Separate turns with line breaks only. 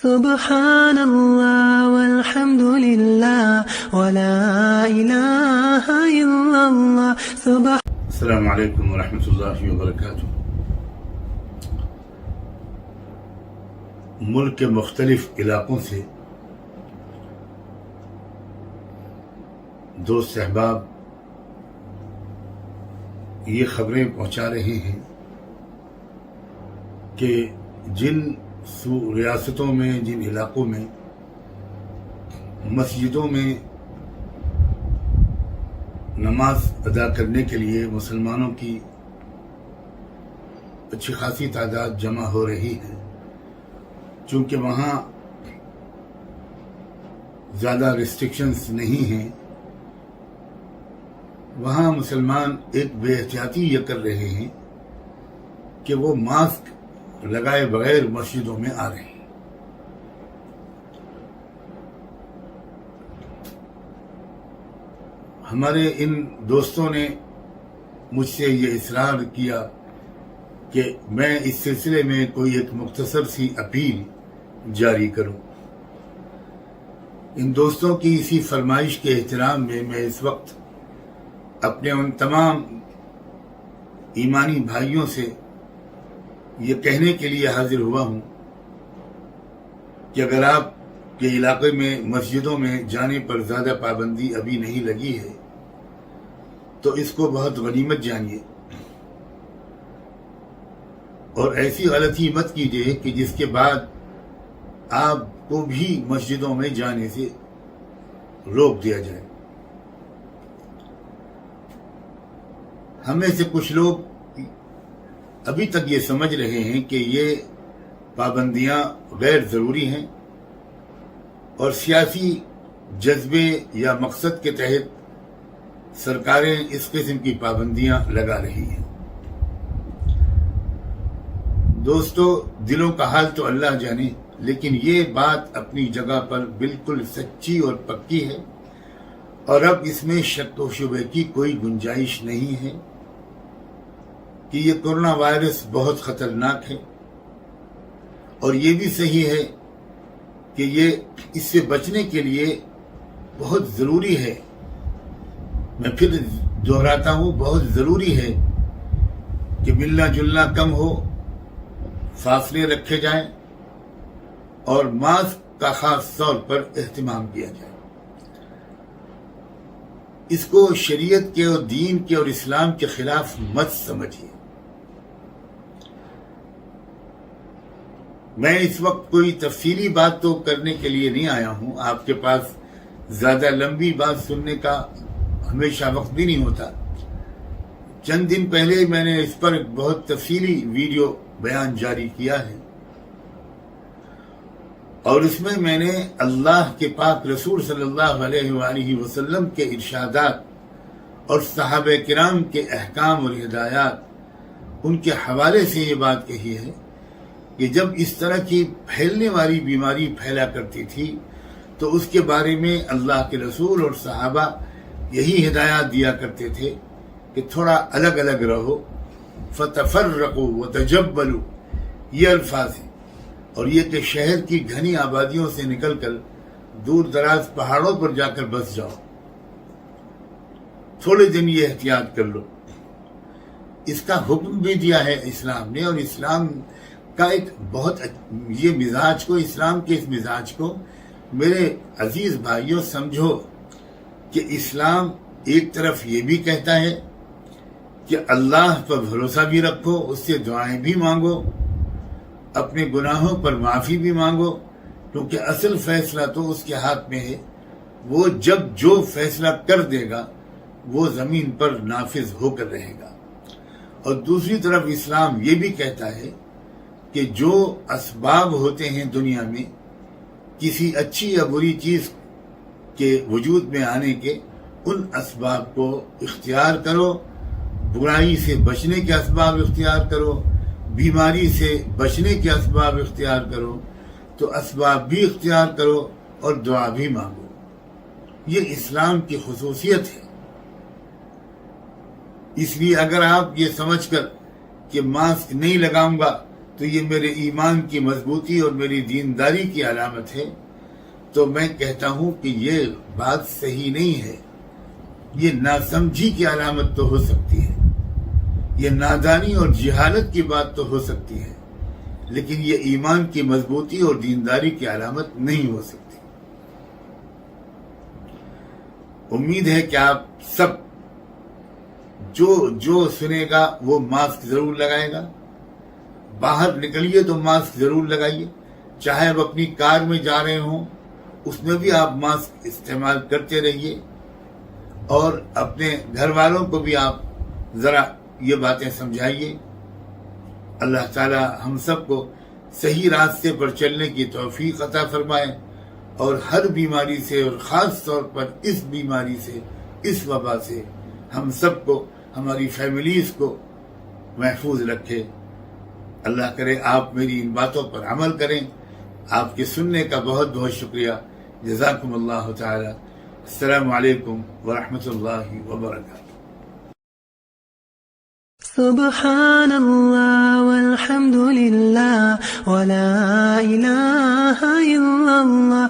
سبحان اللہ والحمد للہ ولا الہ الا اللہ
السلام علیکم ورحمۃ اللہ وبرکاتہ۔ ملک کے مختلف علاقوں سے دوست احباب یہ خبریں پہنچا رہے ہیں کہ جن ریاستوں میں، جن علاقوں میں مسجدوں میں نماز ادا کرنے کے لیے مسلمانوں کی اچھی خاصی تعداد جمع ہو رہی ہے، چونکہ وہاں زیادہ ریسٹرکشنز نہیں ہیں، وہاں مسلمان ایک بے احتیاطی یہ کر رہے ہیں کہ وہ ماسک لگائے بغیر مسجدوں میں آ رہے ہیں۔ ہمارے ان دوستوں نے مجھ سے یہ اصرار کیا کہ میں اس سلسلے میں کوئی ایک مختصر سی اپیل جاری کروں۔ ان دوستوں کی اسی فرمائش کے احترام میں اس وقت اپنے ان تمام ایمانی بھائیوں سے یہ کہنے کے لیے حاضر ہوا ہوں کہ اگر آپ کے علاقے میں مسجدوں میں جانے پر زیادہ پابندی ابھی نہیں لگی ہے تو اس کو بہت غنیمت جانیے، اور ایسی غلطی مت کیجیے کہ جس کے بعد آپ کو بھی مسجدوں میں جانے سے روک دیا جائے۔ ہمیں سے کچھ لوگ ابھی تک یہ سمجھ رہے ہیں کہ یہ پابندیاں غیر ضروری ہیں اور سیاسی جذبے یا مقصد کے تحت سرکاریں اس قسم کی پابندیاں لگا رہی ہیں۔ دوستو، دلوں کا حال تو اللہ جانے، لیکن یہ بات اپنی جگہ پر بالکل سچی اور پکی ہے، اور اب اس میں شک و شبہ کی کوئی گنجائش نہیں ہے کہ یہ کورونا وائرس بہت خطرناک ہے، اور یہ بھی صحیح ہے کہ یہ اس سے بچنے کے لیے بہت ضروری ہے، میں پھر دہراتا ہوں، بہت ضروری ہے کہ ملنا جلنا کم ہو، فاصلے رکھے جائیں اور ماسک کا خاص طور پر اہتمام کیا جائے۔ اس کو شریعت کے اور دین کے اور اسلام کے خلاف مت سمجھیے۔ میں اس وقت کوئی تفصیلی بات تو کرنے کے لیے نہیں آیا ہوں، آپ کے پاس زیادہ لمبی بات سننے کا ہمیشہ وقت بھی نہیں ہوتا۔ چند دن پہلے میں نے اس پر بہت تفصیلی ویڈیو بیان جاری کیا ہے، اور اس میں نے اللہ کے پاک رسول صلی اللہ علیہ وآلہ وسلم کے ارشادات اور صحابہ کرام کے احکام اور ہدایات، ان کے حوالے سے یہ بات کہی ہے کہ جب اس طرح کی پھیلنے والی بیماری پھیلا کرتی تھی تو اس کے بارے میں اللہ کے رسول اور صحابہ یہی ہدایات دیا کرتے تھے کہ تھوڑا الگ الگ رہو، فتفرقوا وتجبلوا، یہ الفاظ ہیں، اور یہ کہ شہر کی گھنی آبادیوں سے نکل کر دور دراز پہاڑوں پر جا کر بس جاؤ، تھوڑے دن یہ احتیاط کر لو۔ اس کا حکم بھی دیا ہے اسلام نے، اور اسلام کا ایک بہت یہ مزاج کو، اسلام کے اس مزاج کو میرے عزیز بھائیوں سمجھو کہ اسلام ایک طرف یہ بھی کہتا ہے کہ اللہ پر بھروسہ بھی رکھو، اس سے دعائیں بھی مانگو، اپنے گناہوں پر معافی بھی مانگو، کیونکہ اصل فیصلہ تو اس کے ہاتھ میں ہے، وہ جب جو فیصلہ کر دے گا وہ زمین پر نافذ ہو کر رہے گا۔ اور دوسری طرف اسلام یہ بھی کہتا ہے کہ جو اسباب ہوتے ہیں دنیا میں کسی اچھی یا بری چیز کے وجود میں آنے کے، ان اسباب کو اختیار کرو، برائی سے بچنے کے اسباب اختیار کرو، بیماری سے بچنے کے اسباب اختیار کرو، تو اسباب بھی اختیار کرو اور دعا بھی مانگو۔ یہ اسلام کی خصوصیت ہے۔ اس لیے اگر آپ یہ سمجھ کر کہ ماسک نہیں لگاؤں گا تو یہ میرے ایمان کی مضبوطی اور میری دینداری کی علامت ہے، تو میں کہتا ہوں کہ یہ بات صحیح نہیں ہے، یہ ناسمجھی کی علامت تو ہو سکتی ہے، یہ نادانی اور جہالت کی بات تو ہو سکتی ہے، لیکن یہ ایمان کی مضبوطی اور دینداری کی علامت نہیں ہو سکتی۔ امید ہے کہ آپ سب جو سنے گا وہ ماسک ضرور لگائے گا، باہر نکلیے تو ماسک ضرور لگائیے، چاہے آپ اپنی کار میں جا رہے ہوں اس میں بھی آپ ماسک استعمال کرتے رہیے، اور اپنے گھر والوں کو بھی آپ ذرا یہ باتیں سمجھائیے۔ اللہ تعالی ہم سب کو صحیح راستے پر چلنے کی توفیق عطا فرمائے، اور ہر بیماری سے اور خاص طور پر اس بیماری سے، اس وبا سے ہم سب کو، ہماری فیملیز کو محفوظ رکھے۔ اللہ کرے آپ میری ان باتوں پر عمل کریں۔ آپ کے سننے کا بہت بہت شکریہ۔ جزاکم اللہ تعالی۔ السلام علیکم ورحمۃ اللہ وبرکاتہ۔
سبحان اللہ والحمد للہ ولا الہ الا اللہ۔